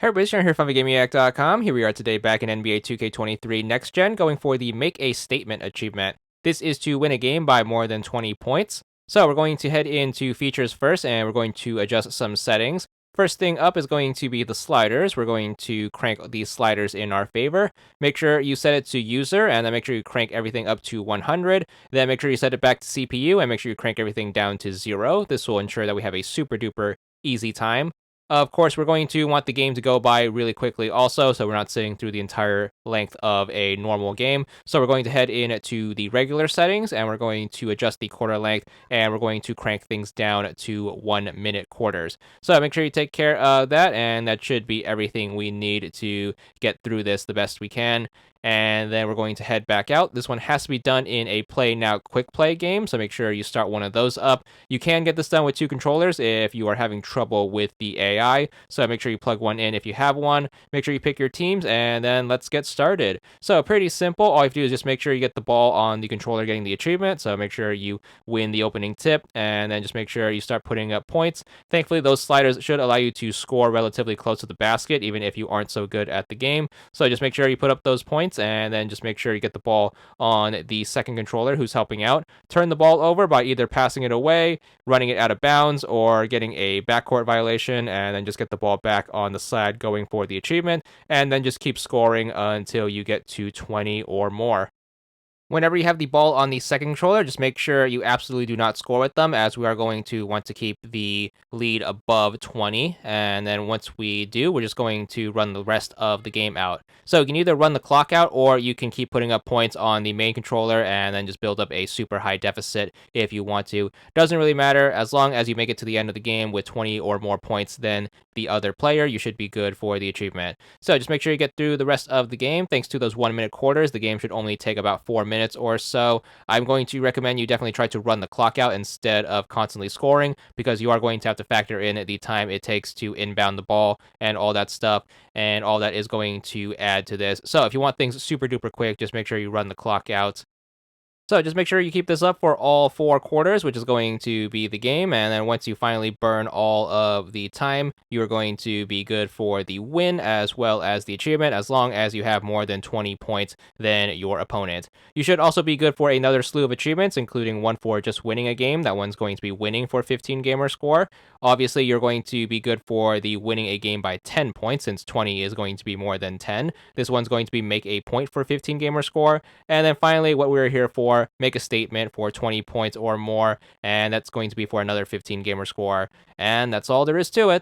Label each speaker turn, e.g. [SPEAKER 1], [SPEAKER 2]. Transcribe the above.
[SPEAKER 1] Hey everybody, Sharon here from VidGamiac.com. Here we are today back in NBA 2K23 Next Gen going for the Make a Statement achievement. This is to win a game by more than 20 points. So we're going to head into features first and we're going to adjust some settings. First thing up is going to be the sliders. We're going to crank these sliders in our favor. Make sure you set it to user and then make sure you crank everything up to 100. Then make sure you set it back to CPU and make sure you crank everything down to 0. This will ensure that we have a super duper easy time. Of course, we're going to want the game to go by really quickly also, so we're not sitting through the entire length of a normal game. So we're going to head in to the regular settings, and we're going to adjust the quarter length, and we're going to crank things down to 1 minute quarters. So make sure you take care of that, and that should be everything we need to get through this the best we can. And then we're going to head back out. This one has to be done in a play now quick play game, so make sure you start one of those up. You can get this done with 2 controllers if you are having trouble with the AI, so make sure you plug one in if you have one. Make sure you pick your teams, and then let's get started. So pretty simple. All you have to do is just make sure you get the ball on the controller getting the achievement, so make sure you win the opening tip, and then just make sure you start putting up points. Thankfully, those sliders should allow you to score relatively close to the basket, even if you aren't so good at the game. So just make sure you put up those points, and then just make sure you get the ball on the second controller who's helping out. Turn the ball over by either passing it away, running it out of bounds, or getting a backcourt violation, and then just get the ball back on the slide going for the achievement, and then just keep scoring until you get to 20 or more. Whenever you have the ball on the second controller, just make sure you absolutely do not score with them, as we are going to want to keep the lead above 20. And then once we do, we're just going to run the rest of the game out. So you can either run the clock out, or you can keep putting up points on the main controller and then just build up a super high deficit if you want to. Doesn't really matter. As long as you make it to the end of the game with 20 or more points than the other player, you should be good for the achievement. So just make sure you get through the rest of the game. Thanks to those 1 minute quarters, the game should only take about 4 minutes or so. I'm going to recommend you definitely try to run the clock out instead of constantly scoring, because you are going to have to factor in the time it takes to inbound the ball and all that stuff, and all that is going to add to this. So if you want things super duper quick, just make sure you run the clock out. So just make sure you keep this up for all 4 quarters, which is going to be the game. And then once you finally burn all of the time, you are going to be good for the win as well as the achievement, as long as you have more than 20 points than your opponent. You should also be good for another slew of achievements, including one for just winning a game. That one's going to be winning for 15 gamer score. Obviously, you're going to be good for the winning a game by 10 points, since 20 is going to be more than 10. This one's going to be make a point for 15 gamer score. And then finally, what we're here for, make a statement for 20 points or more, and that's going to be for another 15 gamer score. And that's all there is to it.